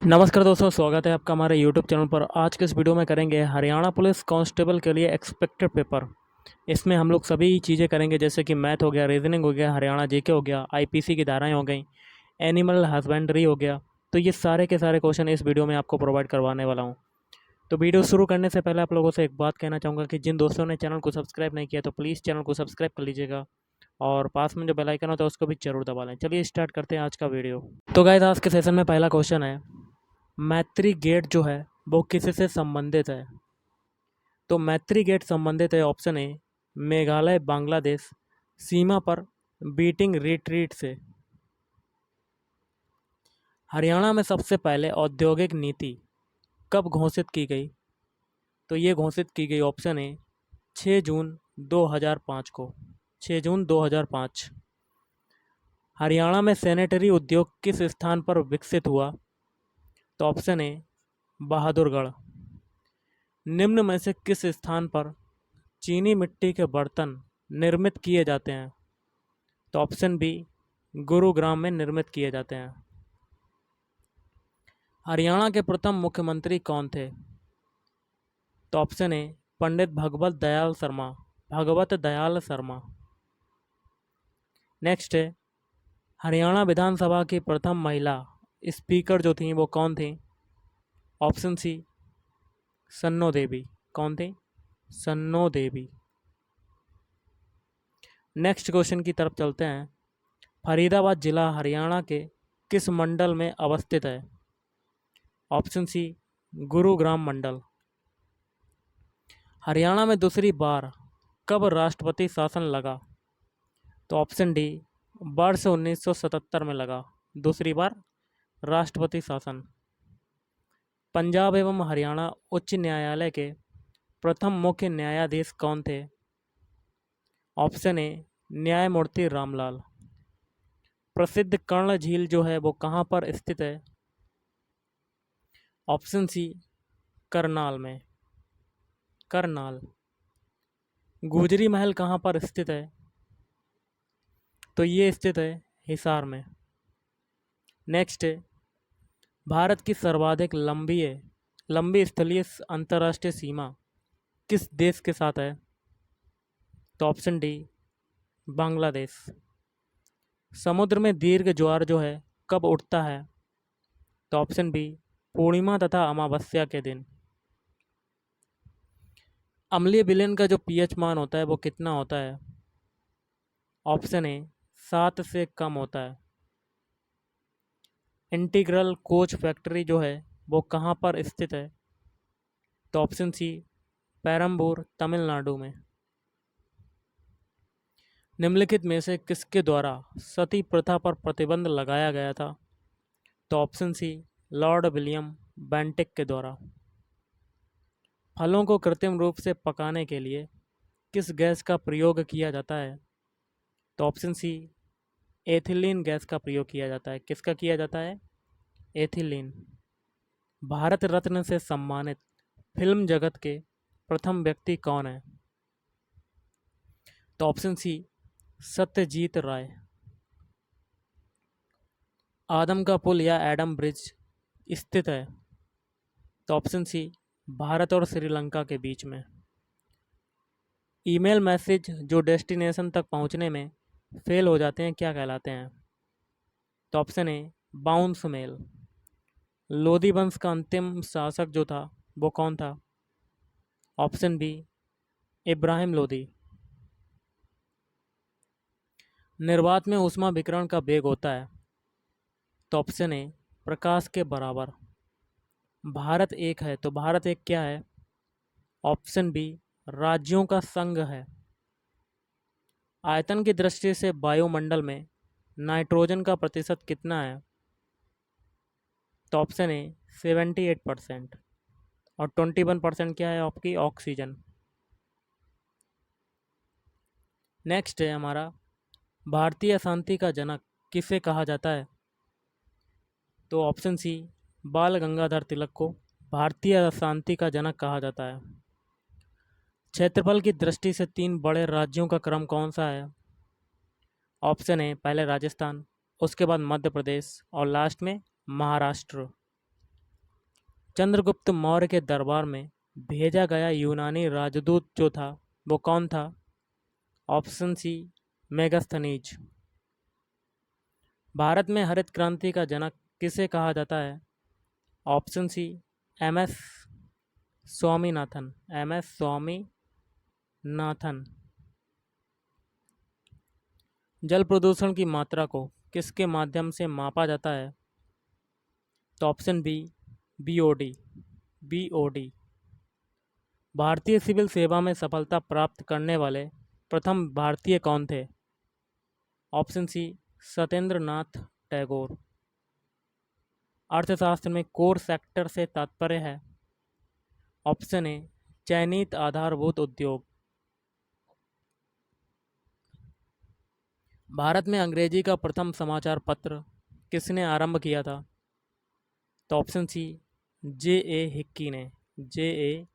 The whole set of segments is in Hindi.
नमस्कार दोस्तों, स्वागत है आपका हमारे यूट्यूब चैनल पर। आज के इस वीडियो में करेंगे हरियाणा पुलिस कांस्टेबल के लिए एक्सपेक्टेड पेपर। इसमें हम लोग सभी चीज़ें करेंगे, जैसे कि मैथ हो गया, रीजनिंग हो गया, हरियाणा जीके हो गया, आईपीसी की धाराएं हो गई, एनिमल हस्बेंड्री हो गया। तो ये सारे के सारे क्वेश्चन इस वीडियो में आपको प्रोवाइड करवाने वाला हूँ। तो वीडियो शुरू करने से पहले आप लोगों से एक बात कहना चाहूँगा कि जिन दोस्तों ने चैनल को सब्सक्राइब नहीं किया तो प्लीज़ चैनल को सब्सक्राइब कर लीजिएगा और पास में जो बेल आइकन होता है उसको भी जरूर दबा लें। चलिए स्टार्ट करते हैं आज का वीडियो। तो गाइस, आज के सेशन में पहला क्वेश्चन है, मैत्री गेट जो है वो किससे संबंधित है? तो मैत्री गेट संबंधित है ऑप्शन ए मेघालय बांग्लादेश सीमा पर बीटिंग रिट्रीट से। हरियाणा में सबसे पहले औद्योगिक नीति कब घोषित की गई? तो ये घोषित की गई ऑप्शन ए 6 जून 2005 को। 6 जून 2005। हरियाणा में सैनिटरी उद्योग किस स्थान पर विकसित हुआ? तो ऑप्शन ए बहादुरगढ़। निम्न में से किस स्थान पर चीनी मिट्टी के बर्तन निर्मित किए जाते हैं? तो ऑप्शन बी गुरुग्राम में निर्मित किए जाते हैं। हरियाणा के प्रथम मुख्यमंत्री कौन थे? तो option A Pandit Bhagwat Dayal Sharma. Bhagwat Dayal Sharma. Next है, हरियाणा विधानसभा की प्रथम महिला स्पीकर जो थी वो कौन थी? ऑप्शन सी सन्नो देवी। कौन थी? सन्नो देवी। नेक्स्ट क्वेश्चन की तरफ चलते हैं। फरीदाबाद जिला हरियाणा के किस मंडल में अवस्थित है? ऑप्शन सी गुरुग्राम मंडल। हरियाणा में दूसरी बार कब राष्ट्रपति शासन लगा? तो ऑप्शन डी वर्ष 1977 में लगा दूसरी बार राष्ट्रपति शासन। पंजाब एवं हरियाणा उच्च न्यायालय के प्रथम मुख्य न्यायाधीश कौन थे? ऑप्शन ए न्यायमूर्ति रामलाल। प्रसिद्ध कर्ण झील जो है वो कहाँ पर स्थित है? ऑप्शन सी करनाल में। करनाल। गुजरी महल कहाँ पर स्थित है? तो ये स्थित है हिसार में। नेक्स्ट है, भारत की सर्वाधिक लंबी स्थलीय अंतर्राष्ट्रीय सीमा किस देश के साथ है? तो ऑप्शन डी बांग्लादेश। समुद्र में दीर्घ ज्वार जो है कब उठता है? तो ऑप्शन बी पूर्णिमा तथा अमावस्या के दिन। अम्लीय विलयन का जो पीएच मान होता है वो कितना होता है? ऑप्शन ए 7 से कम होता है। इंटीग्रल कोच फैक्ट्री जो है वो कहाँ पर स्थित है? तो ऑप्शन सी पेरम्बूर तमिलनाडु में। निम्नलिखित में से किसके द्वारा सती प्रथा पर प्रतिबंध लगाया गया था? तो option C Lord William Bentinck के द्वारा। फलों को कृत्रिम रूप से पकाने के लिए किस गैस का प्रयोग किया जाता है? तो ऑप्शन सी एथिलीन गैस का प्रयोग किया जाता है। किसका किया जाता है? एथिलीन। भारत रत्न से सम्मानित फिल्म जगत के प्रथम व्यक्ति कौन है? तो ऑप्शन सी सत्यजीत राय। आदम का पुल या एडम ब्रिज स्थित है? तो ऑप्शन सी भारत और श्रीलंका के बीच में। ईमेल मैसेज जो डेस्टिनेशन तक पहुंचने में फेल हो जाते हैं क्या कहलाते हैं? तो option A bounce mail. Lodi वंश का अंतिम शासक जो था वो कौन था? Option B Ibrahim Lodi. निर्वात में ऊष्मा विकिरण का वेग होता है? तो ऑप्शन ए प्रकाश के बराबर। भारत एक है तो भारत एक क्या है? ऑप्शन बी राज्यों का संघ है। आयतन की दृष्टि से वायुमंडल में नाइट्रोजन का प्रतिशत कितना है? तो ऑप्शन ए 78% और 21% क्या है आपकी? ऑक्सीजन। नेक्स्ट है हमारा, भारतीय अशांति का जनक किसे कहा जाता है? तो ऑप्शन सी बाल गंगाधर तिलक को भारतीय अशांति का जनक कहा जाता है। क्षेत्रफल की दृष्टि से 3 बड़े राज्यों का क्रम कौन सा है? ऑप्शन ए पहले राजस्थान, उसके बाद मध्य प्रदेश और लास्ट में महाराष्ट्र। चंद्रगुप्त मौर्य के दरबार में भेजा गया यूनानी राजदूत जो था वो कौन था? Option C, Megasthenes. भारत में हरित क्रांति का जनक किसे कहा जाता है? Option C, M S Swaminathan. M S Swaminathan. जल प्रदूषण की मात्रा को किसके माध्यम से मापा जाता है? तो ऑप्शन बी, बीओडी। बीओडी। भारतीय सिविल सेवा में सफलता प्राप्त करने वाले प्रथम भारतीय कौन थे? Option C, Satyendra Nath Tagore. अर्थशास्त्र में कोर सेक्टर से तात्पर्य है? ऑप्शन ए, चयनित आधारभूत उद्योग। भारत में अंग्रेजी का प्रथम समाचार पत्र किसने आरंभ किया था? तो ऑप्शन सी, जे ए हिक्की ने। जे ए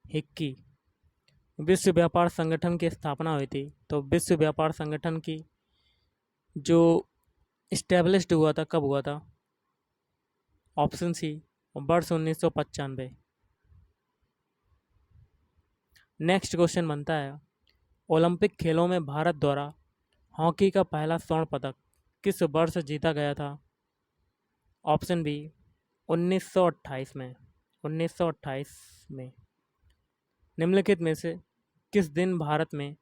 हिक्की। विश्व व्यापार संगठन की स्थापना हुई थी, तो विश्व व्यापार संगठन की जो इस्टेब्लिश्ड हुआ था कब हुआ था? ऑप्शन सी, वर्ष 1995। नेक्स्ट क्वेश्चन बनता है, ओलंपिक खेलों में भारत द्वारा हॉकी का पहला स्वर्ण पदक किस वर्ष जीता गया था? ऑप्शन बी, 1928 में। 1928 में। निम्नलिखित में से किस दिन भारत में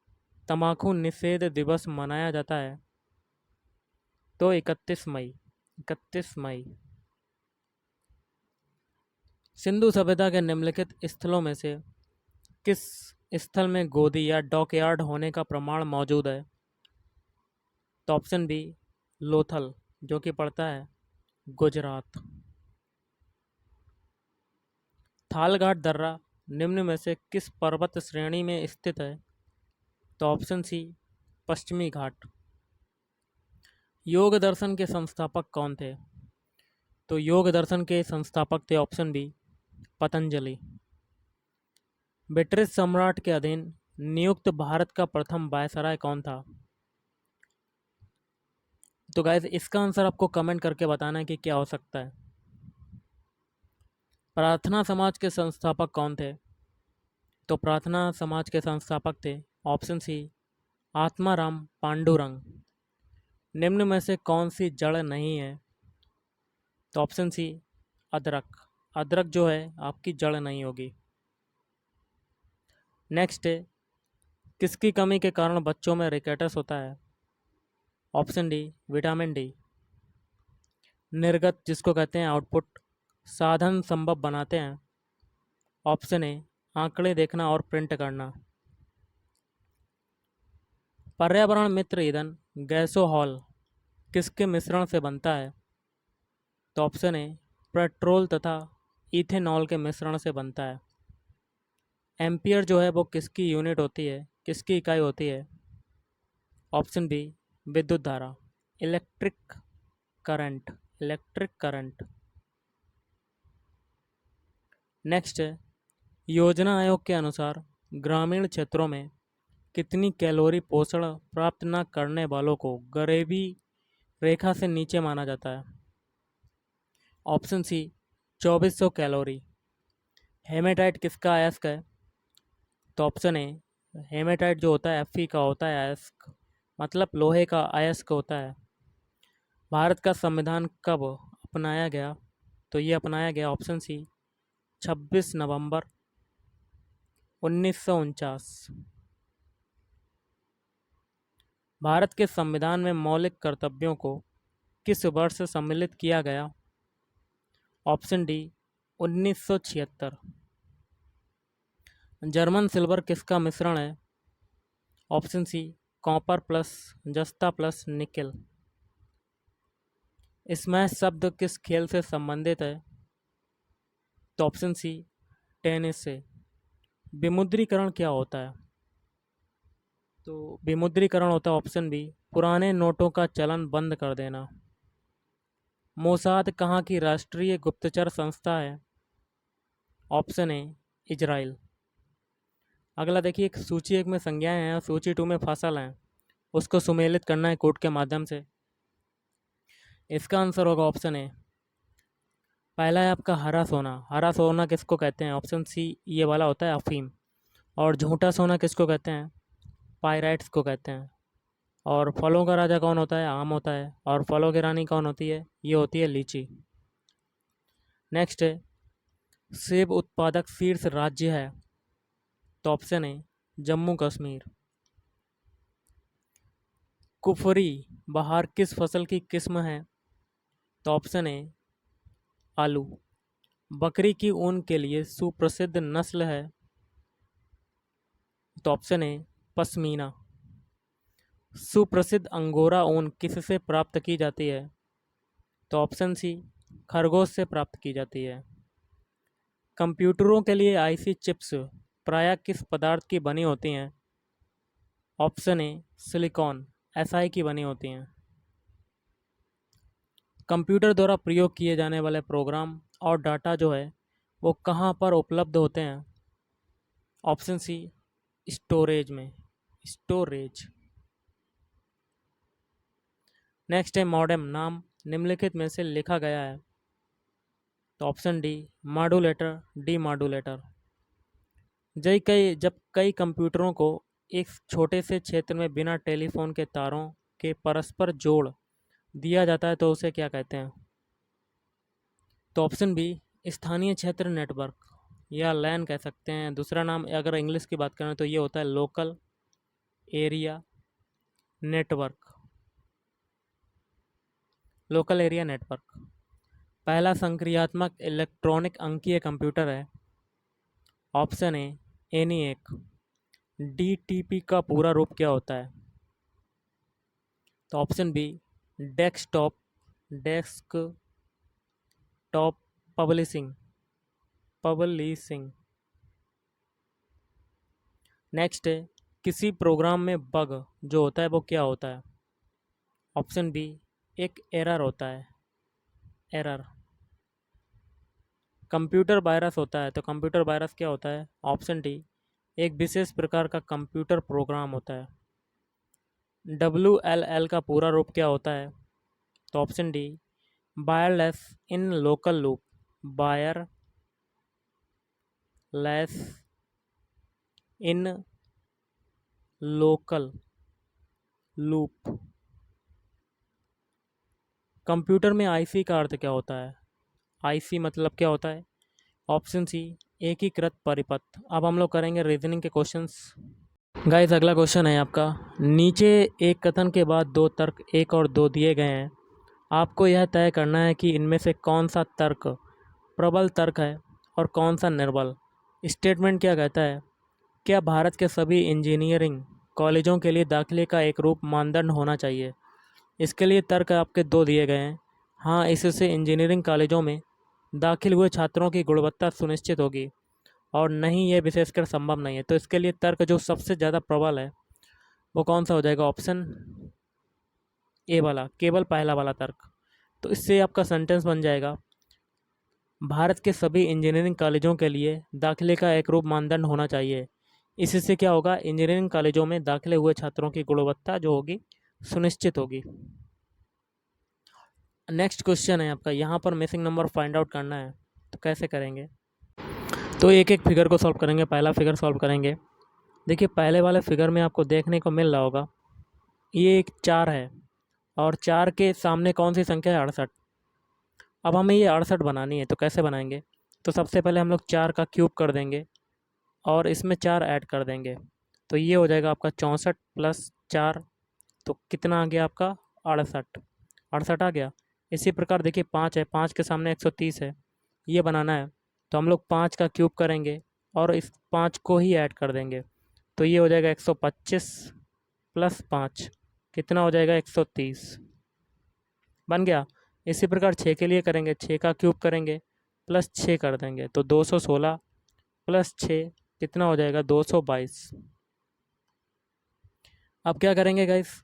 तंबाकू निषेध दिवस मनाया जाता है? तो 31 मई। 31 मई। सिंधु सभ्यता के निम्नलिखित स्थलों में से किस स्थल में गोदी या डॉकयार्ड होने का प्रमाण मौजूद है? तो ऑप्शन बी, लोथल, जो कि पड़ता है गुजरात। थालघाट दर्रा निम्न में से किस पर्वत श्रेणी में स्थित है? तो ऑप्शन सी, पश्चिमी घाट। योग दर्शन के संस्थापक कौन थे? तो योग दर्शन के संस्थापक थे ऑप्शन बी, पतंजलि। ब्रिटिश सम्राट के अधीन नियुक्त भारत का प्रथम वायसराय कौन था? तो गाइस इसका आंसर आपको कमेंट करके बताना है कि क्या हो सकता है। प्रार्थना समाज के संस्थापक कौन थे? तो प्रार्थना समाज के संस्थापक थे ऑप्शन सी, आत्माराम पांडुरंग। निम्न में से कौन सी जड़ नहीं है? तो ऑप्शन सी, अदरक। अदरक जो है आपकी जड़ नहीं होगी। नेक्स्ट है, किसकी कमी के कारण बच्चों में रिकेटस होता है? Option D, vitamin D. निर्गत जिसको कहते हैं आउटपुट साधन संभव बनाते हैं? ऑप्शन ए, आंकड़े देखना और प्रिंट करना। पर्यावरण मित्र ईंधन गैसोहॉल किसके मिश्रण से बनता है? तो ऑप्शन ए, पेट्रोल तथा इथेनॉल के मिश्रण से बनता है। एम्पियर जो है वो किसकी यूनिट होती है, किसकी इकाई होती है? ऑप्शन बी, विद्युत धारा, electric current. Electric current. Next है, योजना आयोग के अनुसार ग्रामीण क्षेत्रों में कितनी कैलोरी पोषण प्राप्त न करने वालों को गरीबी रेखा से नीचे माना जाता है? ऑप्शन सी, 2400 कैलोरी। हेमेटाइट किसका अयस्क है? तो ऑप्शन ए, हेमेटाइट जो होता है Fe का होता है अयस्क, मतलब लोहे का अयस्क होता है। भारत का संविधान कब अपनाया गया? तो ये अपनाया गया ऑप्शन सी, 26 नवंबर 1949। भारत के संविधान में मौलिक कर्तव्यों को किस वर्ष सम्मिलित किया गया? Option D, 1976। जर्मन सिल्वर किसका मिश्रण है? ऑप्शन सी, कॉपर प्लस जस्ता प्लस निकेल। स्मैश शब्द किस खेल से संबंधित है? तो ऑप्शन सी, टेनिस से। विमुद्रीकरण क्या होता है? तो विमुद्रीकरण होता है ऑप्शन बी, पुराने नोटों का चलन बंद कर देना। मोसाद कहाँ की राष्ट्रीय गुप्तचर संस्था है? ऑप्शन ए, इजराइल। अगला देखिए, एक सूची एक में संज्ञाएं हैं और सूची 2 में फसल हैं, उसको सुमेलित करना है कोड के माध्यम से। इसका आंसर होगा ऑप्शन ए, पहला है आपका हरा सोना। हरा सोना किसको कहते हैं? ऑप्शन सी ये वाला होता है अफीम। और झूठा सोना किसको कहते हैं? पायराइट्स को कहते हैं। और फलों का राजा कौन होता है? आम होता है। और फलों की रानी कौन होती है? ये होती है लीची। नेक्स्ट है, सेब उत्पादक शीर्ष राज्य है? तो ऑप्शन है जम्मू कश्मीर। कुफरी बहार किस फसल की किस्म है? तो ऑप्शन है आलू। बकरी की ऊन के लिए सुप्रसिद्ध नस्ल है? तो ऑप्शन है पश्मीना। सुप्रसिद्ध अंगोरा ऊन किससे प्राप्त की जाती है? तो ऑप्शन सी खरगोश से प्राप्त की जाती है। कंप्यूटरों के लिए आईसी चिप्स प्रायः किस पदार्थ की बनी होती हैं? ऑप्शन ए सिलिकॉन एसआई की बनी होती हैं। कंप्यूटर द्वारा प्रयोग किए जाने वाले प्रोग्राम और डाटा जो है वो कहाँ पर उपलब्ध होते हैं? ऑप्शन सी स्टोरेज में। स्टोरेज। नेक्स्ट है, मॉडेम नाम निम्नलिखित में से लिखा गया है? तो option D modulator, D modulator. जब कई कंप्यूटरों को एक छोटे से क्षेत्र में बिना टेलीफोन के तारों के परस्पर जोड़ दिया जाता है तो उसे क्या कहते हैं? तो ऑप्शन बी स्थानीय क्षेत्र नेटवर्क या लैन कह सकते हैं। दूसरा नाम अगर इंग्लिश की बात करें तो ये होता है local area network. Local area network. पहला संक्रियात्मक इलेक्ट्रॉनिक अंकीय कंप्यूटर है? Option A ENIAC. डीटीपी का पूरा रूप क्या होता है? तो option B desktop top publishing. Next है, किसी प्रोग्राम में बग जो होता है वो क्या होता है? ऑप्शन बी एक एरर होता है। एरर। कंप्यूटर वायरस होता है तो कंप्यूटर वायरस क्या होता है? ऑप्शन डी एक विशेष प्रकार का कंप्यूटर प्रोग्राम होता है। WLL का पूरा रूप क्या होता है? तो option D wireless in local loop. Wireless in local loop. Computer में आईसी का अर्थ क्या होता है? आईसी मतलब क्या होता है? ऑप्शन सी एकीकृत परिपथ। अब हम लोग करेंगे रीजनिंग के क्वेश्चंस। गाइस अगला क्वेश्चन है आपका, नीचे एक कथन के बाद दो तर्क एक और दो दिए गए हैं। आपको यह तय करना है कि इनमें से कौन सा तर्क प्रबल तर्क है और कौन सा निर्बल। स्टेटमेंट क्या कहता है? क्या भारत के सभी इंजीनियरिंग कॉलेजों के लिए दाखिले का एक रूप मानदंड होना चाहिए? इसके लिए तर्क आपके दो दिए गए हैं। हाँ, इससे इंजीनियरिंग कॉलेजों में दाखिल हुए छात्रों की गुणवत्ता सुनिश्चित होगी। और नहीं, ये विशेषकर संभव नहीं है। तो इसके लिए तर्क जो सबसे ज़्यादा प्रबल है वो कौन सा हो जाएगा? ऑप्शन ए वाला, केवल पहला वाला तर्क। तो इससे आपका सेंटेंस बन जाएगा, भारत के सभी इंजीनियरिंग कॉलेजों के लिए दाखिले का एक रूप मानदंड होना चाहिए। इससे क्या होगा? इंजीनियरिंग कॉलेजों में दाखिले हुए छात्रों की गुणवत्ता जो होगी सुनिश्चित होगी। नेक्स्ट क्वेश्चन है आपका, यहाँ पर मिसिंग नंबर फाइंड आउट करना है। तो कैसे करेंगे? तो एक एक फिगर को सॉल्व करेंगे। पहला फिगर सॉल्व करेंगे। देखिए पहले वाले फिगर में आपको देखने को मिल रहा होगा ये एक 4 है और 4 के सामने कौन सी संख्या है? 68। अब हमें ये 68 बनानी है तो कैसे बनाएंगे? तो सबसे पहले हम लोग 4 का क्यूब कर देंगे और इसमें 4 ऐड कर देंगे। तो ये हो जाएगा आपका 64 प्लस 4। तो कितना आ गया आपका? 68। 68 आ गया। इसी प्रकार देखिए 5 है, 5 के सामने 130 है, ये बनाना है। तो हम लोग 5 का क्यूब करेंगे और इस 5 को ही ऐड कर देंगे। तो ये हो जाएगा 125 प्लस 5 कितना हो जाएगा? 130 बन गया। इसी प्रकार 6 के लिए करेंगे, 6 का क्यूब करेंगे प्लस 6 कर देंगे तो 216 प्लस 6 कितना हो जाएगा? 222। अब क्या करेंगे गाइस?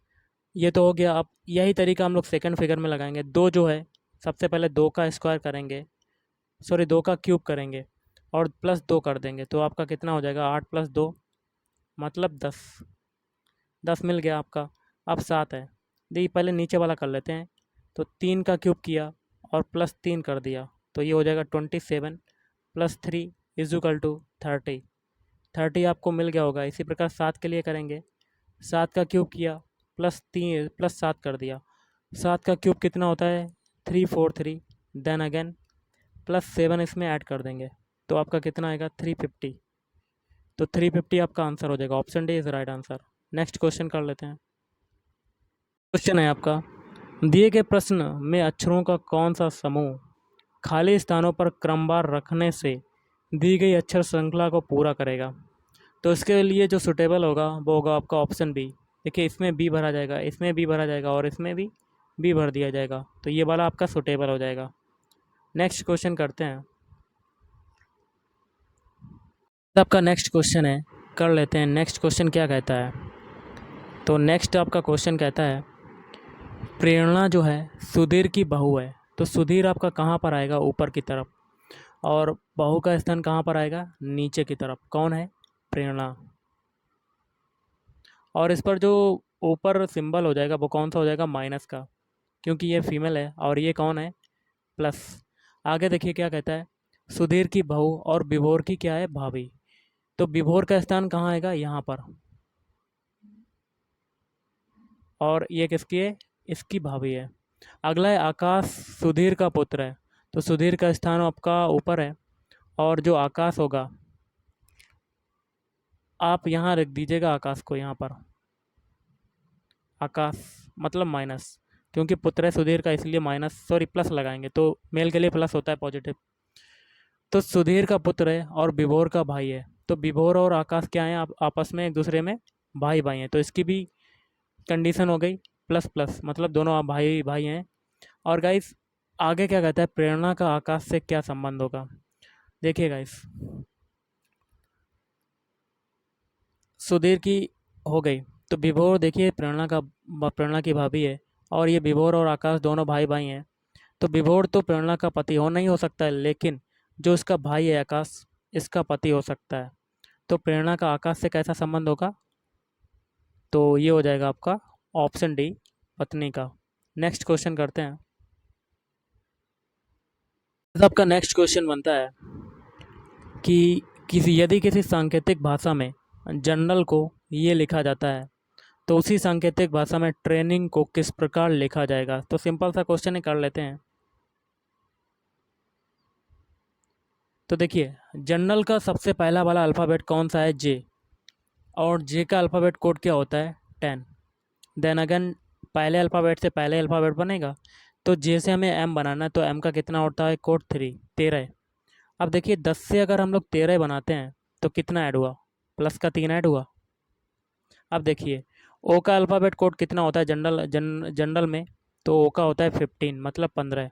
ये तो हो गया। अब यही तरीका हम लोग सेकंड फिगर में लगाएंगे। दो जो है सबसे पहले 2 का स्क्वायर करेंगे, सॉरी 2 का क्यूब करेंगे और प्लस 2 कर देंगे तो आपका कितना हो जाएगा? 8 प्लस 2 मतलब 10। 10 मिल गया आपका। अब 7 है। देखिए पहले नीचे वाला कर लेते हैं। तो 3 का क्यूब किया और प्लस 3 कर दिया तो ये हो जाएगा 27 + 3 = 30। 30 आपको मिल गया होगा। इसी प्रकार 7 के लिए करेंगे, 7 का क्यूब किया +7 कर दिया। 7 का क्यूब कितना होता है 343, देन अगेन +7 इसमें ऐड कर देंगे तो आपका कितना आएगा 350। तो 350 आपका आंसर हो जाएगा। Option D is right answer. Next question कर लेते हैं। क्वेश्चन है आपका, दिए गए प्रश्न में अक्षरों का कौन सा समूह खाली स्थानों पर क्रमवार रखने से दी गई अक्षर श्रृंखला को पूरा करेगा। तो इसके लिए जो सुटेबल होगा वो होगा आपका ऑप्शन बी। देखिए इसमें बी भरा जाएगा, इसमें बी भरा जाएगा और इसमें भी बी भर दिया जाएगा, तो ये वाला आपका सुटेबल हो जाएगा। नेक्स्ट क्वेश्चन करते हैं। आपका नेक्स्ट क्वेश्चन है, कर लेते हैं। नेक्स्ट क्वेश्चन क्या कहता है, तो नेक्स्ट आपका क्वेश्चन कहता है प्रेरणा जो है सुधीर की बहू है। तो सुधीर आपका कहाँ पर आएगा, ऊपर की तरफ, और बहू का स्थान कहाँ पर आएगा, नीचे की तरफ। कौन है, प्रेरणा। और इस पर जो ऊपर सिंबल हो जाएगा वो कौन सा हो जाएगा, माइनस का, क्योंकि ये फीमेल है और ये कौन है, प्लस। आगे देखिए क्या कहता है, सुधीर की बहू और विभोर की क्या है, भाभी। तो विभोर का स्थान कहाँ आएगा, यहाँ पर, और ये किसकी है, इसकी भाभी है। अगला है आकाश सुधीर का पुत्र है। तो सुधीर का स्थान आपका ऊपर है और जो आकाश होगा आप यहाँ रख दीजिएगा आकाश को, यहाँ पर आकाश मतलब माइनस, क्योंकि पुत्र है सुधीर का इसलिए माइनस, सॉरी प्लस लगाएंगे, तो मेल के लिए प्लस होता है पॉजिटिव। तो सुधीर का पुत्र है और विभोर का भाई है। तो विभोर और आकाश क्या हैं, आप आपस में एक दूसरे में भाई भाई हैं, तो इसकी भी कंडीशन हो गई प्लस प्लस, मतलब दोनों आप भाई भाई हैं। और गाइस आगे क्या कहता है, प्रेरणा का आकाश से क्या संबंध होगा। देखिए गाइस, सुधीर की हो गई, तो विभोर देखिए प्रेरणा की भाभी है, और ये विभोर और आकाश दोनों भाई भाई हैं। तो विभोर तो प्रेरणा का पति हो नहीं हो सकता है, लेकिन जो इसका भाई है आकाश, इसका पति हो सकता है। तो प्रेरणा का आकाश से कैसा संबंध होगा, तो ये हो जाएगा आपका ऑप्शन डी, पत्नी का। नेक्स्ट क्वेश्चन करते हैं। तो आपका नेक्स्ट क्वेश्चन बनता है कि यदि किसी सांकेतिक भाषा में जनरल को ये लिखा जाता है तो उसी सांकेतिक भाषा में ट्रेनिंग को किस प्रकार लिखा जाएगा। तो सिंपल सा क्वेश्चन ही कर लेते हैं। तो देखिए जनरल का सबसे पहला वाला अल्फ़ाबेट कौन सा है, जे, और जे का अल्फ़ाबेट कोड क्या होता है 10। देन अगेन पहले अल्फ़ाबेट से पहले अल्फ़ाबेट बनेगा, तो जे से हमें एम बनाना है, तो एम का कितना होता है कोड 3, 13। अब देखिए 10 से अगर हम लोग 13 बनाते हैं तो कितना ऐड हुआ, प्लस का 3 ऐड हुआ। अब देखिए ओ का अल्फ़ाबेट कोड कितना होता है जनरल में, तो ओ का होता है 15 मतलब 15।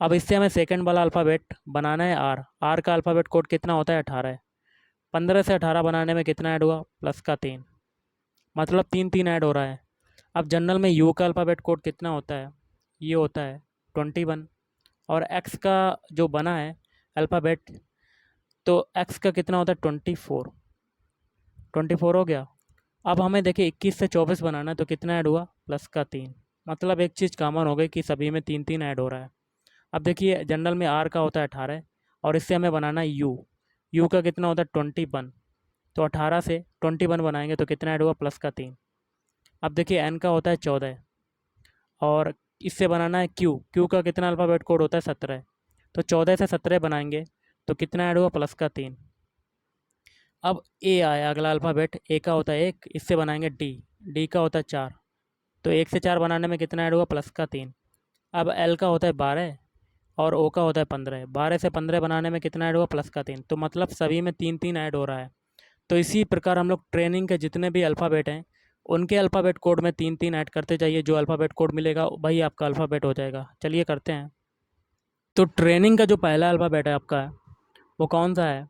अब इससे हमें सेकंड वाला अल्फ़ाबेट बनाना है आर। आर का अल्फ़ाबेट कोड कितना होता है 18। 15 से 18 बनाने में कितना ऐड हुआ, प्लस का 3, मतलब 3 3 ऐड हो रहा है। अब जनरल में यू का अल्फ़ाबेट कोड कितना होता है, ये होता है 21, और एक्स का जो बना है अल्फ़ाबेट, तो एक्स का कितना होता है 24। 24 हो गया। अब हमें देखिए 21 से 24 बनाना है, तो कितना ऐड हुआ, प्लस का 3, मतलब एक चीज़ कॉमन हो गई कि सभी में 3 3 ऐड हो रहा है। अब देखिए जनरल में आर का होता है 18, और इससे हमें बनाना है यू। यू का कितना होता है 21, तो 18 से 21 बनाएंगे तो कितना ऐड हुआ, प्लस का 3। अब देखिए एन का होता है 14, और इससे बनाना है क्यू। क्यू का कितना अल्फ़ाबेट कोड होता है 17, तो 14 से 17 बनाएंगे तो कितना ऐड हुआ, प्लस का 3। अब ए आया अगला अल्फ़ाबेट, ए का होता है 1, इससे बनाएंगे डी। डी का होता है 4, तो 1 से 4 बनाने में कितना ऐड हुआ, प्लस का 3। अब एल का होता है 12, और ओ का होता है 15। 12 से 15 बनाने में कितना ऐड हुआ, प्लस का 3, तो मतलब सभी में 3 3 ऐड हो रहा है। तो इसी प्रकार हम लोग ट्रेनिंग के जितने भी अल्फ़ाबेट हैं उनके अल्फ़ाबेट कोड में 3 3 ऐड करते जाइए, जो अल्फ़ाबेट कोड मिलेगा वही आपका अल्फ़ाबेट हो जाएगा। चलिए करते हैं। तो ट्रेनिंग का जो पहला अल्फ़ाबेट है आपका, वो कौन सा है,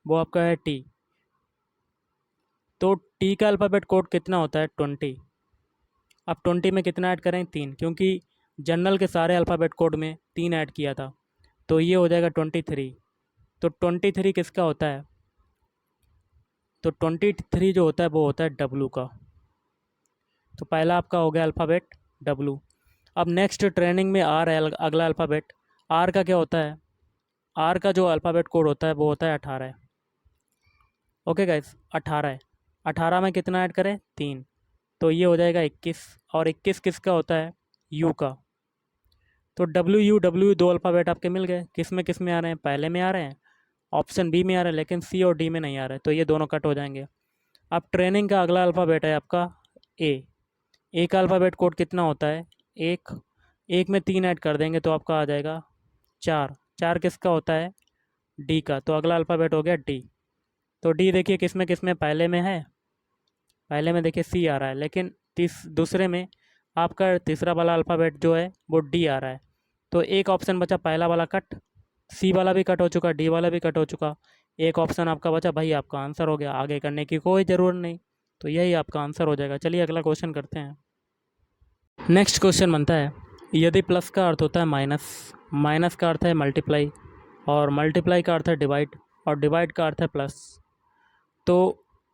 वो आपका है टी। तो टी का अल्फ़ाबेट कोड कितना होता है 20। अब 20 में कितना ऐड करें, 3, क्योंकि जनरल के सारे अल्फ़ाबेट कोड में 3 ऐड किया था, तो ये हो जाएगा 23। तो 23 किसका होता है, तो 23 जो होता है वो होता है डब्लू का। तो पहला आपका हो गया अल्फ़ाबेट डब्लू। अब नेक्स्ट ट्रेनिंग में आर है अगला अल्फ़ाबेट। आर का क्या होता है, आर का जो अल्फ़ाबेट कोड होता है वो होता है 18। ओके गाइस, 18 है। 18 में कितना ऐड करें? 3। तो ये हो जाएगा 21। और 21 किसका होता है? यू का। तो डब्ल्यू दो अल्फ़ाबेट आपके मिल गए। किस में आ रहे हैं? पहले में आ रहे हैं, ऑप्शन बी में आ रहे हैं, लेकिन सी और डी में नहीं आ रहे, तो ये दोनों कट हो जाएंगे। अब ट्रेनिंग का अगला अल्फ़ाबेट है आपका ए। ए का अल्फ़ाबेट कोड कितना होता है? एक। एक में 3 ऐड कर देंगे तो आपका आ जाएगा 4। 4 किसका होता है? डी का। तो अगला अल्फ़ाबेट हो गया डी। तो डी देखिए किस में पहले में है? पहले में देखिए सी आ रहा है, लेकिन दूसरे में आपका तीसरा वाला अल्फ़ाबेट जो है वो डी आ रहा है। तो एक ऑप्शन बचा पहला वाला कट, सी वाला भी कट हो चुका, डी वाला भी कट हो चुका। एक ऑप्शन आपका बचा, भाई आपका आंसर हो गया, आगे करने की कोई ज़रूरत नहीं। तो यही आपका आंसर हो जाएगा। चलिए अगला क्वेश्चन करते हैं। नेक्स्ट क्वेश्चन बनता है, यदि प्लस का अर्थ होता है माइनस, माइनस का अर्थ है मल्टीप्लाई, और मल्टीप्लाई का अर्थ है डिवाइड, और डिवाइड का अर्थ है प्लस। तो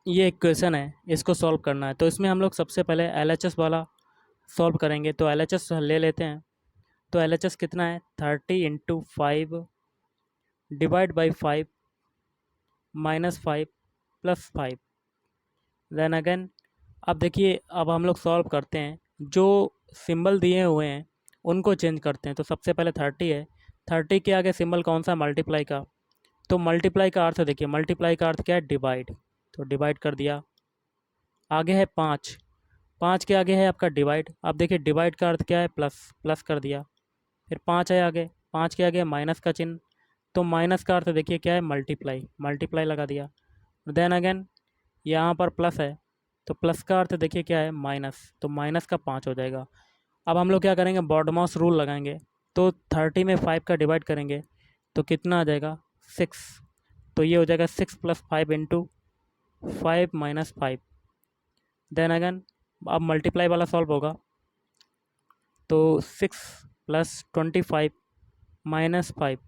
ये एक क्वेश्चन है, इसको सॉल्व करना है। तो इसमें हम लोग सबसे पहले एलएचएस वाला सॉल्व करेंगे। तो एलएचएस ले लेते हैं। तो एलएचएस कितना है? 30 × 5 डिवाइड बाई 5 -5 +5। देन अगेन, अब देखिए, अब हम लोग सॉल्व करते हैं। जो सिंबल दिए हुए हैं उनको चेंज करते हैं। तो सबसे पहले 30 है, 30 के आगे सिंबल कौन सा? मल्टीप्लाई का। तो मल्टीप्लाई का अर्थ देखिए, मल्टीप्लाई का अर्थ क्या है? डिवाइड। तो डिवाइड कर दिया। आगे है 5, 5 के आगे है आपका डिवाइड। अब देखिए डिवाइड का अर्थ क्या है? प्लस, प्लस कर दिया। फिर 5 है आगे, 5 के आगे माइनस का चिन्ह। तो माइनस का अर्थ देखिए क्या है? मल्टीप्लाई, मल्टीप्लाई लगा दिया। देन अगेन यहाँ पर प्लस है, तो प्लस का अर्थ देखिए क्या है? माइनस। तो माइनस का 5 हो जाएगा। अब हम लोग क्या करेंगे? बॉडमास रूल लगाएंगे। तो 30 में 5 का डिवाइड करेंगे तो कितना आ जाएगा? 6। तो ये हो जाएगा 6 + 5 × 5 - 5। देन अगेन, अब मल्टीप्लाई वाला सॉल्व होगा। तो 6 + 25 -5,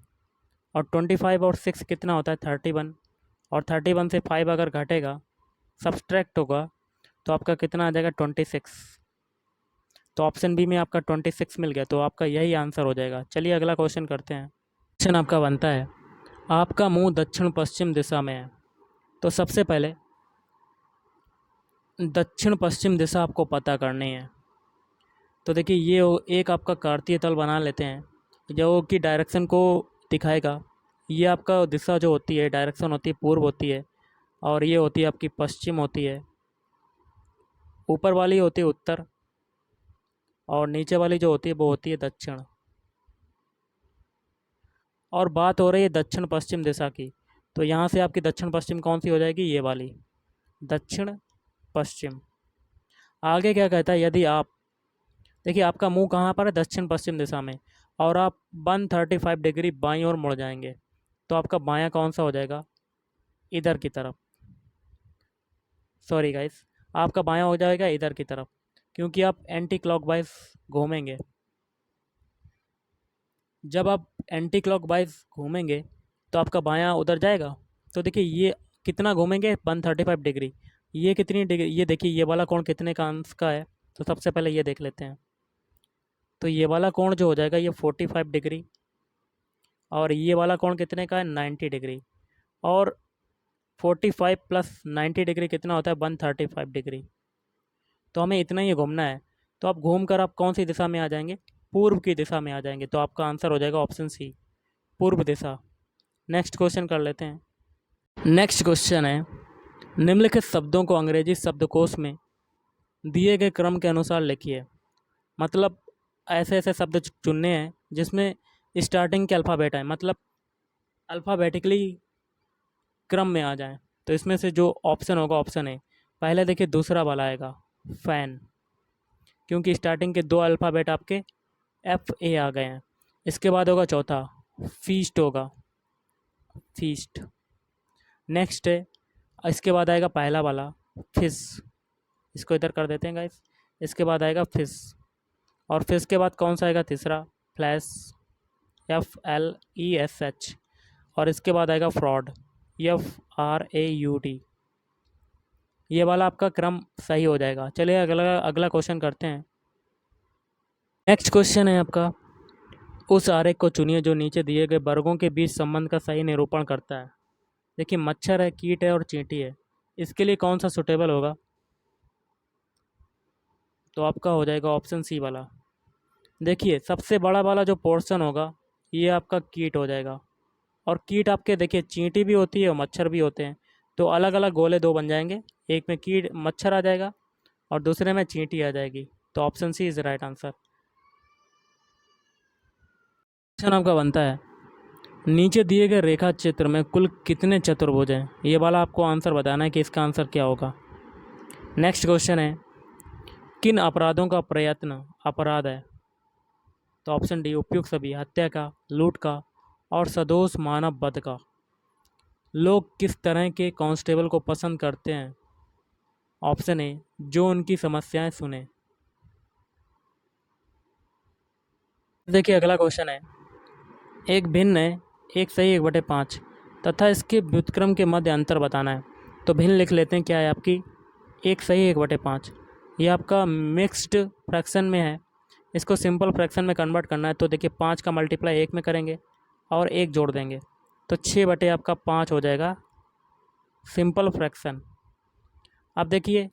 और 25 और 6 कितना होता है? 31। और 31 से 5 अगर घटेगा, सब्सट्रैक्ट होगा, तो आपका कितना आ जाएगा? 26। तो ऑप्शन बी में आपका 26 मिल गया। तो आपका यही आंसर हो जाएगा। चलिए अगला क्वेश्चन करते हैं। क्वेश्चन आपका बनता है, आपका मुंह दक्षिण पश्चिम दिशा में है। तो सबसे पहले दक्षिण पश्चिम दिशा आपको पता करनी है। तो देखिए ये एक आपका कार्तीय तल बना लेते हैं जो कि डायरेक्शन को दिखाएगा। ये आपका दिशा जो होती है, डायरेक्शन होती है पूर्व होती है, और ये होती है आपकी पश्चिम होती है। ऊपर वाली होती है उत्तर, और नीचे वाली जो होती है वो होती है दक्षिण। और बात हो रही है दक्षिण पश्चिम दिशा की, तो यहाँ से आपकी दक्षिण पश्चिम कौन सी हो जाएगी? ये वाली, दक्षिण पश्चिम। आगे क्या कहता है, यदि आप देखिए आपका मुंह कहाँ पर है? दक्षिण पश्चिम दिशा में, और आप 135 डिग्री बाईं ओर मुड़ जाएंगे, तो आपका बायां कौन सा हो जाएगा? इधर की तरफ। सॉरी गाइस, आपका बायां हो जाएगा इधर की तरफ, क्योंकि आप एंटी क्लॉकवाइज घूमेंगे। जब आप एंटी क्लॉकवाइज घूमेंगे तो आपका बायां उधर जाएगा। तो देखिए ये कितना घूमेंगे? 135 डिग्री। ये कितनी डिग्री? ये देखिए ये वाला कोण कितने का अंश का है? तो सबसे पहले ये देख लेते हैं। तो ये वाला कोण जो हो जाएगा ये 45 डिग्री, और ये वाला कोण कितने का है? 90 डिग्री। और 45 + 90 डिग्री कितना होता है? 135 डिग्री। तो हमें इतना ही घूमना है। तो आप घूम कर आप कौन सी दिशा में आ जाएंगे? पूर्व की दिशा में आ जाएंगे। तो आपका आंसर हो जाएगा ऑप्शन सी, पूर्व दिशा। नेक्स्ट क्वेश्चन कर लेते हैं। नेक्स्ट क्वेश्चन है, निम्नलिखित शब्दों को अंग्रेजी शब्दकोश में दिए गए क्रम के अनुसार लिखिए। मतलब ऐसे ऐसे शब्द चुनने हैं जिसमें स्टार्टिंग के अल्फ़ाबेट है, मतलब अल्फ़ाबेटिकली क्रम में आ जाएं। तो इसमें से जो ऑप्शन होगा, ऑप्शन है पहले देखिए दूसरा वाला आएगा, फैन, क्योंकि स्टार्टिंग के 2 अल्फ़ाबेट आपके FA आ गए हैं। इसके बाद होगा चौथा, फीस्ट होगा, फीस्ट। नेक्स्ट है, इसके बाद आएगा पहला वाला, फिश। इसको इधर कर देते हैं गाइस। इसके बाद आएगा फिश, और फिश के बाद कौन सा आएगा? तीसरा, फ्लैश, FLESH। और इसके बाद आएगा फ्रॉड, FRAUD। ये वाला आपका क्रम सही हो जाएगा। चलिए अगला अगला क्वेश्चन करते हैं। नेक्स्ट क्वेश्चन है आपका, उस आरेख को चुनिए जो नीचे दिए गए वर्गों के बीच संबंध का सही निरूपण करता है। देखिए मच्छर है, कीट है और चींटी है, इसके लिए कौन सा सुटेबल होगा? तो आपका हो जाएगा ऑप्शन सी वाला। देखिए सबसे बड़ा वाला जो पोर्शन होगा ये आपका कीट हो जाएगा। और कीट आपके देखिए चींटी भी होती है और मच्छर भी होते हैं, तो अलग अलग गोले दो बन जाएंगे, एक में कीट मच्छर आ जाएगा और दूसरे में चींटी आ जाएगी। तो option C is right answer. Question आपका बनता है, नीचे दिए गए रेखा चित्र में कुल कितने चतुर्भुज हैं? ये वाला आपको आंसर बताना है कि इसका आंसर क्या होगा। नेक्स्ट क्वेश्चन है, किन अपराधों का प्रयत्न अपराध है? तो ऑप्शन डी उपयुक्त सभी, हत्या का, लूट का और सदोष मानव वध का। लोग किस तरह के कांस्टेबल को पसंद करते हैं? ऑप्शन ए जो उनकी समस्याएं सुने। देखिए अगला क्वेश्चन है, एक भिन्न है, एक सही 1/5 तथा इसके व्युत्क्रम के मध्य अंतर बताना है। तो भिन्न लिख लेते हैं, क्या है आपकी एक सही 1/5। ये आपका मिक्स्ड फ्रैक्शन में है, इसको सिंपल फ्रैक्शन में कन्वर्ट करना है। तो देखिए 5 का मल्टीप्लाई 1 में करेंगे और 1 जोड़ देंगे तो 6/5 हो जाएगा सिंपल फ्रैक्शन। अब देखिए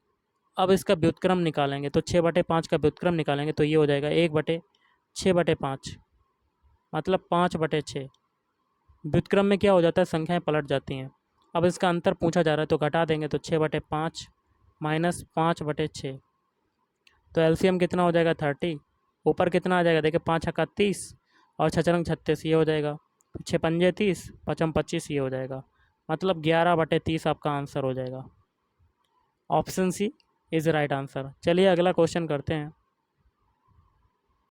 अब इसका व्युत्क्रम निकालेंगे, तो 6/5 का व्युत्क्रम निकालेंगे तो ये हो जाएगा 1/6/5 मतलब 5/6। व्युत्क्रम में क्या हो जाता है, संख्याएं पलट जाती हैं। अब इसका अंतर पूछा जा रहा है तो घटा देंगे, तो 6/5 माइनस 5/6, तो एलसीएम कितना हो जाएगा 30। ऊपर कितना आ जाएगा, देखिए 5 छक्का 30 और 6 चरंग 36, ये हो जाएगा 6 पंजे 30 5 25, ये हो जाएगा मतलब 11/30 आपका आंसर हो जाएगा। Option C is right answer. चलिए अगला क्वेश्चन करते हैं।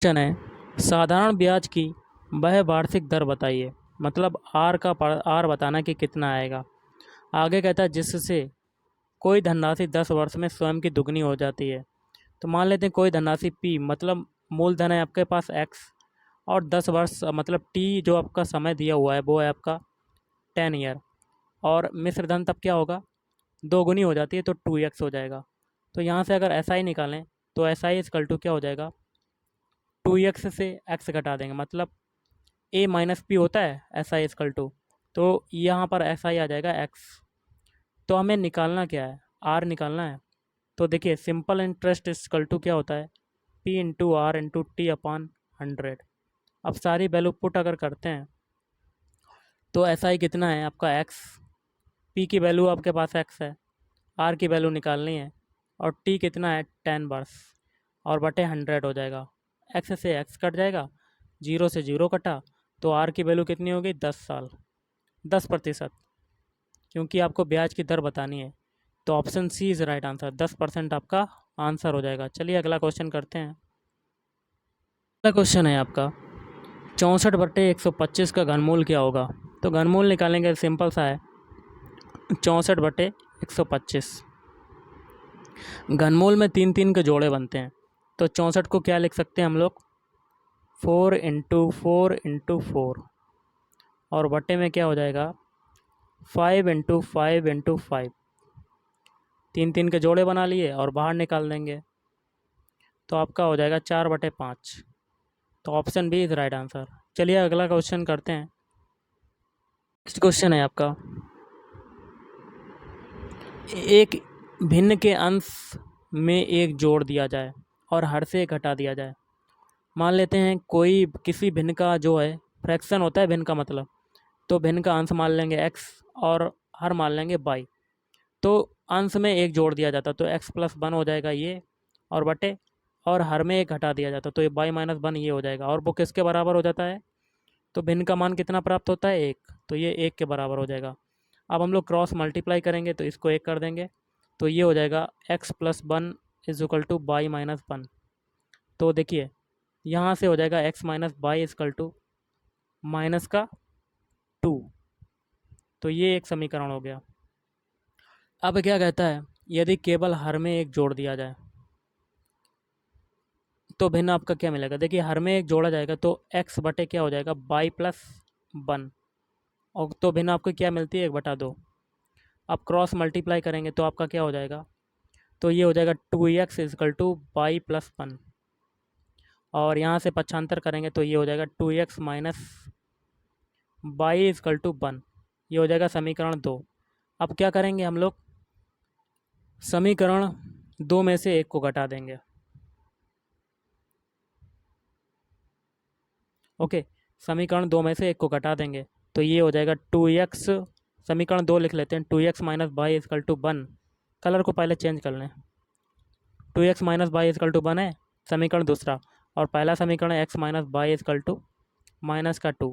क्वेश्चन है, साधारण ब्याज की वह वार्षिक दर बताइए, मतलब आर बताना कि कितना आएगा। आगे कहता है जिससे कोई धनराशि 10 वर्ष में स्वयं की दुगनी हो जाती है। तो मान लेते हैं कोई धनराशि पी मतलब मूलधन है आपके पास एक्स और 10 वर्ष मतलब टी जो आपका समय दिया हुआ है वो है आपका 10 ईयर, और मिश्र धन तब क्या होगा, दोगुनी हो जाती है तो 2x हो जाएगा। तो यहाँ से अगर एस आई निकालें तो एस आई इजकल टू क्या हो जाएगा, 2x से x घटा देंगे मतलब a माइनस पी होता है एस आई इजकल टू, तो यहाँ पर एस आई आ जाएगा x। तो हमें निकालना क्या है, r निकालना है। तो देखिए सिंपल इंटरेस्ट इजकल टू क्या होता है, p into R into T upon 100। अब सारी वैल्यू पुट अगर करते हैं तो एस आई कितना है आपका x, p की वैल्यू आपके पास x है, r की वैल्यू निकालनी है और t कितना है 10 वर्ष और बटे 100 हो जाएगा। x से x कट जाएगा, 0 से 0 कटा, तो r की वैल्यू कितनी होगी 10 साल 10%, क्योंकि आपको ब्याज की दर बतानी है। तो option C is right answer, 10% आपका आंसर हो जाएगा। चलिए अगला क्वेश्चन करते हैं। अगला क्वेश्चन है आपका 64/125 का घनमूल क्या होगा। तो घनमूल निकालेंगे, सिंपल सा है 64/125। घनमूल में 3 के जोड़े बनते हैं, तो 64 को क्या लिख सकते हैं हम लोग 4 × 4 × 4 और बटे में क्या हो जाएगा 5 × 5 × 5। 3 के जोड़े बना लिए और बाहर निकाल देंगे तो आपका हो जाएगा 4/5। तो option B is right answer. चलिए अगला क्वेश्चन करते हैं। नेक्स्ट क्वेश्चन है आपका, एक भिन्न के अंश में एक जोड़ दिया जाए और हर से एक हटा दिया जाए। मान लेते हैं कोई किसी भिन्न का जो है फ्रैक्शन होता है भिन्न का मतलब, तो भिन्न का अंश मान लेंगे x और हर मान लेंगे y। तो अंश में एक जोड़ दिया जाता तो x+1 हो जाएगा ये, और बटे और हर में एक हटा दिया जाता तो ये y-1 ये हो जाएगा, और वो किसके बराबर हो जाता है, तो भिन्न का मान कितना प्राप्त होता है 1, तो ये 1 के बराबर हो जाएगा। अब हम लोग क्रॉस मल्टीप्लाई करेंगे तो इसको 1 कर देंगे तो ये हो जाएगा x+1 = y-1। तो देखिए यहाँ से हो जाएगा x - y = माइनस का 2। तो ये एक समीकरण हो गया। अब क्या कहता है, यदि केवल हर में एक जोड़ दिया जाए तो भिन्न आपका क्या मिलेगा। देखिए हर में एक जोड़ा जाएगा तो x बटे क्या हो जाएगा y+1, और तो भिन्न आपको क्या मिलती है 1/2। अब क्रॉस मल्टीप्लाई करेंगे तो आपका क्या हो जाएगा, तो ये हो जाएगा 2x = y+1, और यहाँ से पक्षांतर करेंगे तो ये हो जाएगा 2x minus y equal to 1। ये हो जाएगा समीकरण 2। अब क्या करेंगे हम लोग, समीकरण 2 में से एक को घटा देंगे। ओके, समीकरण 2 में से एक को घटा देंगे तो ये हो जाएगा 2x, समीकरण 2 लिख लेते हैं, 2x minus y equal to 1। Colour को पहले चेंज कर लें। 2x minus y equal to 1 है समीकरण दूसरा, और पहला समीकरण है x minus y equal to minus का 2।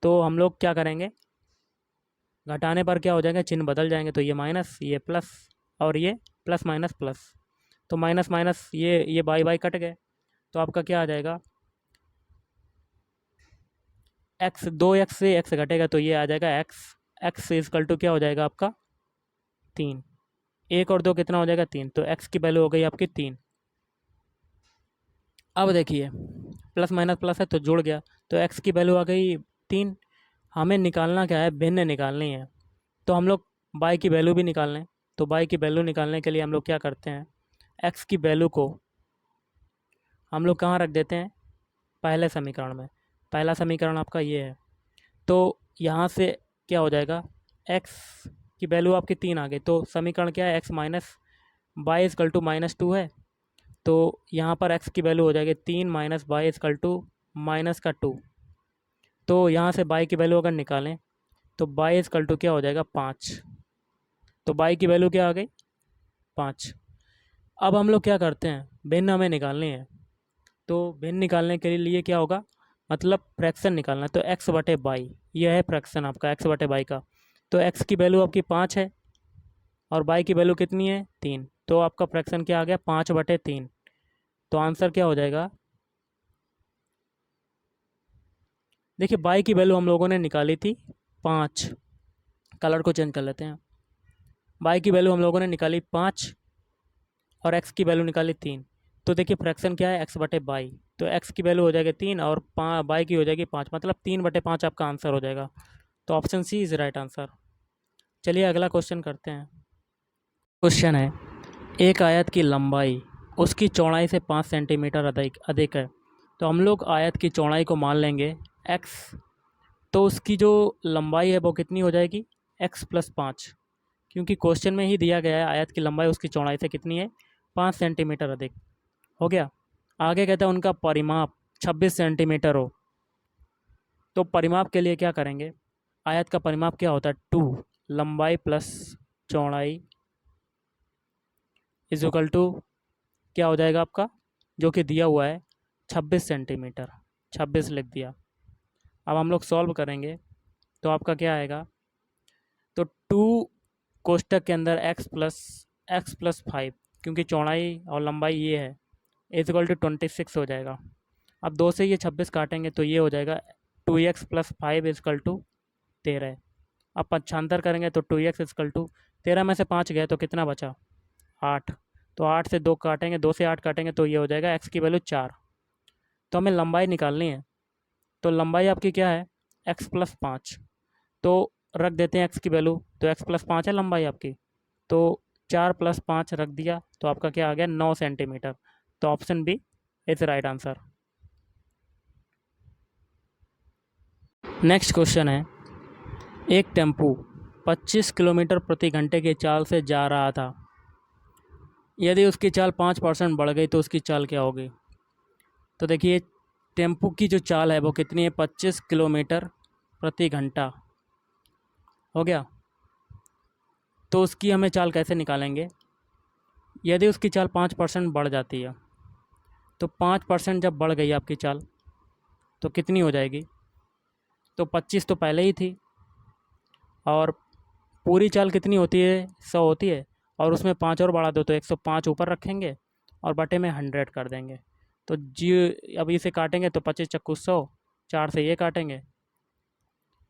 तो हम लोग क्या करेंगे, घटाने पर क्या हो जाएगा, चिन्ह बदल जाएंगे, तो ये माइनस, ये प्लस, और ये प्लस माइनस प्लस। तो माइनस माइनस ये बाई बाई कट गए, तो आपका क्या आ जाएगा, एक्स, 2x से x घटेगा तो ये आ जाएगा एक्स इजकल टू क्या हो जाएगा आपका 3। 1 और 2 कितना हो जाएगा 3, तो x की वैल्यू हो गई आपकी 3। अब देखिए प्लस माइनस प्लस है तो जुड़ गया, तो x की वैल्यू आ गई 3। हमें निकालना क्या है, भिन्न निकालनी है, तो हम लोग y की वैल्यू भी निकाल लें। तो y की वैल्यू निकालने के लिए हम लोग क्या करते हैं, x की वैल्यू को हम लोग कहाँ रख देते हैं, पहले समीकरण में। पहला समीकरण आपका ये है, तो यहाँ से क्या हो जाएगा, x की वैल्यू आपकी 3 आ गई, तो समीकरण क्या है, x minus y equal to -2 है, तो यहाँ पर x की वैल्यू हो जाएगी 3 minus y equal to minus का 2। तो यहाँ से बाई की वैल्यू अगर निकालें तो बाई इजकल टू क्या हो जाएगा 5। तो बाई की वैल्यू क्या आ गई 5। अब हम लोग क्या करते हैं, भिन्न हमें निकालनी है, तो भिन्न निकालने के लिए क्या होगा, मतलब फ्रैक्शन निकालना है, तो x बटे बाई, यह है फ्रैक्शन आपका x बटे बाई का। तो x की वैल्यू आपकी 5 है और बाई की वैल्यू कितनी है 3, तो आपका फ्रैक्शन क्या आ गया 5/3। तो आंसर क्या हो जाएगा, देखिए बाई की वैल्यू हम लोगों ने निकाली थी 5, कलर को चेंज कर लेते हैं। बाई की वैल्यू हम लोगों ने निकाली 5 और x की वैल्यू निकाली 3, तो देखिए फ्रैक्शन क्या है x बटे बाई, तो x की वैल्यू हो जाएगी 3 और बाई की हो जाएगी 5, मतलब 3/5 आपका आंसर हो जाएगा। तो option C is right answer. चलिए अगला क्वेश्चन करते हैं। क्वेश्चन है, एक आयत की लंबाई उसकी चौड़ाई से 5 सेंटीमीटर अधिक अधिक है, तो हम लोग आयत की चौड़ाई को मान लेंगे x, तो उसकी जो लंबाई है वो कितनी हो जाएगी x प्लस 5, क्योंकि क्वेश्चन में ही दिया गया है आयत की लंबाई उसकी चौड़ाई से कितनी है 5 सेंटीमीटर अधिक। हो गया। आगे कहता है उनका परिमाप 26 सेंटीमीटर हो, तो परिमाप के लिए क्या करेंगे, आयत का परिमाप क्या होता है 2 लंबाई प्लस चौड़ाई इज इक्वल टू क्या हो जाएगा आपका, जो कि दिया हुआ है 26 सेंटीमीटर, 26 लिख दिया। अब हम लोग सॉल्व करेंगे तो आपका क्या आएगा, तो 2 कोष्टक के अंदर x प्लस 5, क्योंकि चौड़ाई और लंबाई ये है, इज इक्वल टू 26 हो जाएगा। अब 2 से ये 26 काटेंगे तो ये हो जाएगा 2x प्लस 5 इजकल टू 13। अब पक्षांतर करेंगे तो 2x इजकल टू 13 में से 5 गए तो कितना बचा 8, तो 8 से 2 काटेंगे, 2 से 8 काटेंगे तो ये हो जाएगा x की वैल्यू 4। तो हमें लंबाई निकालनी है, तो लंबाई आपकी क्या है x प्लस 5, तो रख देते हैं x की वैल्यू, तो x प्लस 5 है लंबाई आपकी, तो 4 प्लस 5 रख दिया तो आपका क्या आ गया 9 सेंटीमीटर। तो option B is right answer. Next question है, एक टेम्पू 25 किलोमीटर प्रति घंटे की चाल से जा रहा था, यदि उसकी चाल 5% बढ़ गई तो उसकी चाल क्या होगी। तो देखिए टेम्पू की जो चाल है वो कितनी है 25 किलोमीटर प्रति घंटा, हो गया। तो उसकी हमें चाल कैसे निकालेंगे, यदि उसकी चाल 5% बढ़ जाती है, तो 5% जब बढ़ गई आपकी चाल तो कितनी हो जाएगी, तो 25 तो पहले ही थी और पूरी चाल कितनी होती है 100 होती है, और उसमें 5 और बढ़ा दो तो 105 ऊपर रखेंगे और बटे में 100 कर देंगे। तो जी अब इसे काटेंगे तो 25 चक्कू 100, 4 से ये काटेंगे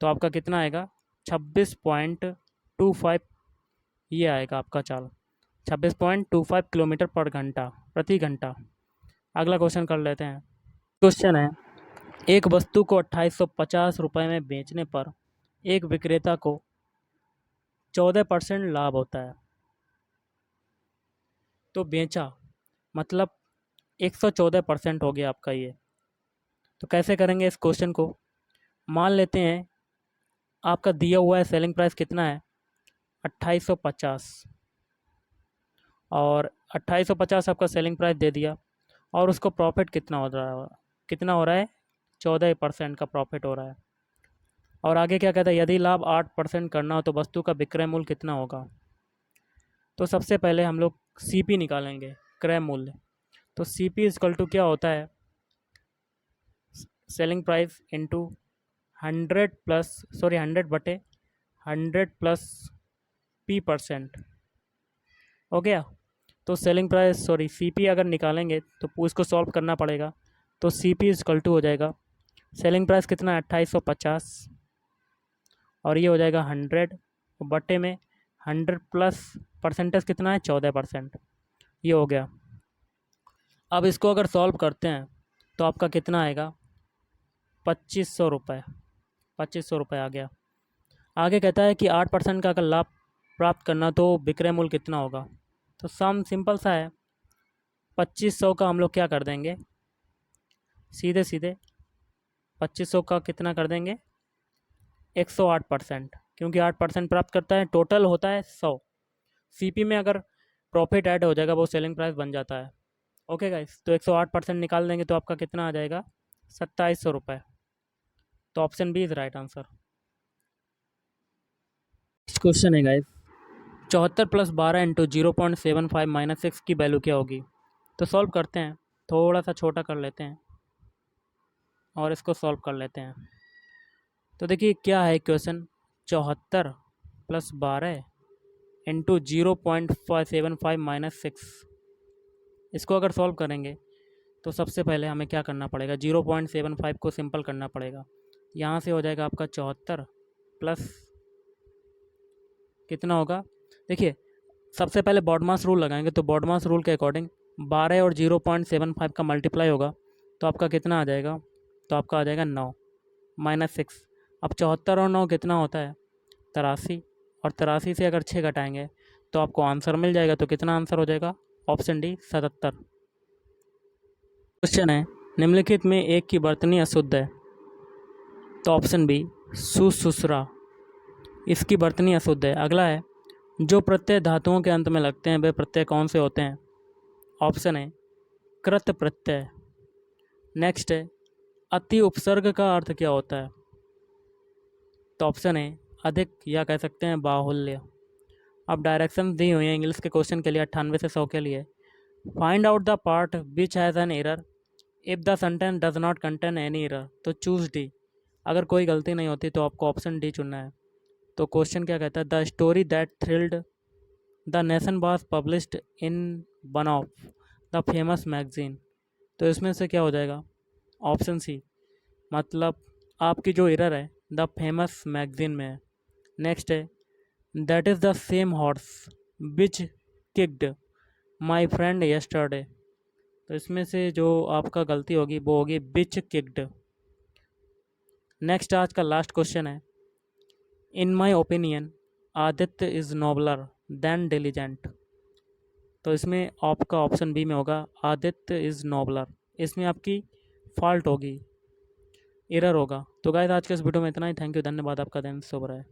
तो आपका कितना आएगा 26.25, ये आएगा आपका चाल 26.25 किलोमीटर पर घंटा प्रति घंटा। अगला क्वेश्चन कर लेते हैं। क्वेश्चन है, एक वस्तु को 2850 रुपये में बेचने पर एक विक्रेता को 14% लाभ होता है, तो बेचा मतलब 114% हो गया आपका ये। तो कैसे करेंगे इस क्वेश्चन को? मान लेते हैं आपका दिया हुआ है सेलिंग प्राइस कितना है, 2850, और 2850 आपका सेलिंग प्राइस दे दिया, और उसको प्रॉफिट कितना हो रहा है, कितना हो रहा है, 14% का प्रॉफिट हो रहा है। और आगे क्या कहता है, यदि लाभ 8% करना हो तो वस्तु का विक्रय मूल्य कितना होगा। तो सबसे पहले हम लोग सीपी निकालेंगे, क्रय मूल्य। तो सीपी इजकल टू क्या होता है, सेलिंग प्राइस इंटू 100 प्लस 100 हो गया। तो सेलिंग प्राइस सीपी अगर निकालेंगे तो इसको सॉल्व करना पड़ेगा। तो सीपी इजकल टू हो जाएगा, सेलिंग प्राइस कितना है 2850, और ये हो जाएगा 100 बटे में 100 प्लस परसेंटेज कितना है 14%, ये हो गया। अब इसको अगर सॉल्व करते हैं तो आपका कितना आएगा, 2500 रुपये, 2500 रुपये आ गया। आगे कहता है कि 8% का अगर लाभ प्राप्त करना तो विक्रय मूल्य कितना होगा। तो सम सिंपल सा है, 2500 का हम लोग क्या कर देंगे, सीधे सीधे 2500 का कितना कर देंगे, 108%, क्योंकि 8% प्राप्त करता है, टोटल होता है 100। सीपी में अगर प्रॉफिट ऐड हो जाएगा वो सेलिंग प्राइस बन जाता है। ओके गाइस, तो 108% निकाल देंगे तो आपका कितना आ जाएगा, 2700 रुपये। तो option B is right answer. Next question है गाइस, 74 प्लस 12 इंटू 0.75 माइनस 6 की वैल्यू क्या होगी। तो सॉल्व करते हैं, थोड़ा सा छोटा कर लेते हैं और इसको सॉल्व कर लेते हैं। तो देखिए क्या है क्वेश्चन, 74 प्लस 12 इंटू 0.75 माइनस 6, इसको अगर सॉल्व करेंगे तो सबसे पहले हमें क्या करना पड़ेगा, 0.75 को सिंपल करना पड़ेगा। यहाँ से हो जाएगा आपका 74 प्लस कितना होगा, देखिए सबसे पहले बॉडमास रूल लगाएंगे। तो बॉडमास रूल के अकॉर्डिंग 12 और 0.75 का मल्टीप्लाई होगा तो आपका कितना आ जाएगा, तो आपका आ जाएगा 9 माइनस 6। अब 74 और 9 कितना होता है, 83, और 83 से अगर 6 घटाएंगे तो आपको आंसर मिल जाएगा। तो कितना आंसर हो जाएगा, ऑप्शन डी 77। क्वेश्चन है, निम्नलिखित में एक की वर्तनी अशुद्ध है। तो ऑप्शन बी सुसुसरा, इसकी वर्तनी अशुद्ध है। अगला है, जो प्रत्यय धातुओं के अंत में लगते हैं वे प्रत्यय कौन से होते हैं। ऑप्शन है कृत प्रत्यय। नेक्स्ट है, अति उपसर्ग का अर्थ क्या होता है। तो ऑप्शन है अधिक, या कह सकते हैं बाहुल्य। अब डायरेक्शन दी हुई है इंग्लिश के क्वेश्चन के लिए 98 से 100 के लिए। Find out the part which has an error if the sentence does not contain any error. तो चूज डी, अगर कोई गलती नहीं होती तो आपको ऑप्शन डी चुनना है। तो क्वेश्चन क्या कहता है, the story that thrilled the nation was published in one of the famous magazine. तो इसमें से क्या हो जाएगा, ऑप्शन सी, मतलब आपकी जो एरर है द फेमस मैगजीन में है। नेक्स्ट है, that is the same horse which kicked my friend yesterday. तो इसमें से जो आपका गलती होगी वो होगी विच किक्ड। नेक्स्ट आज का लास्ट क्वेश्चन है, in my opinion Aditya is nobler than diligent. तो इसमें आपका ऑप्शन बी में होगा आदित्य इज़ नोबलर, इसमें आपकी फॉल्ट होगी, एरर होगा। तो गाइस आज के इस वीडियो में इतना ही। थैंक यू, धन्यवाद, आपका दिन शुभ रहे।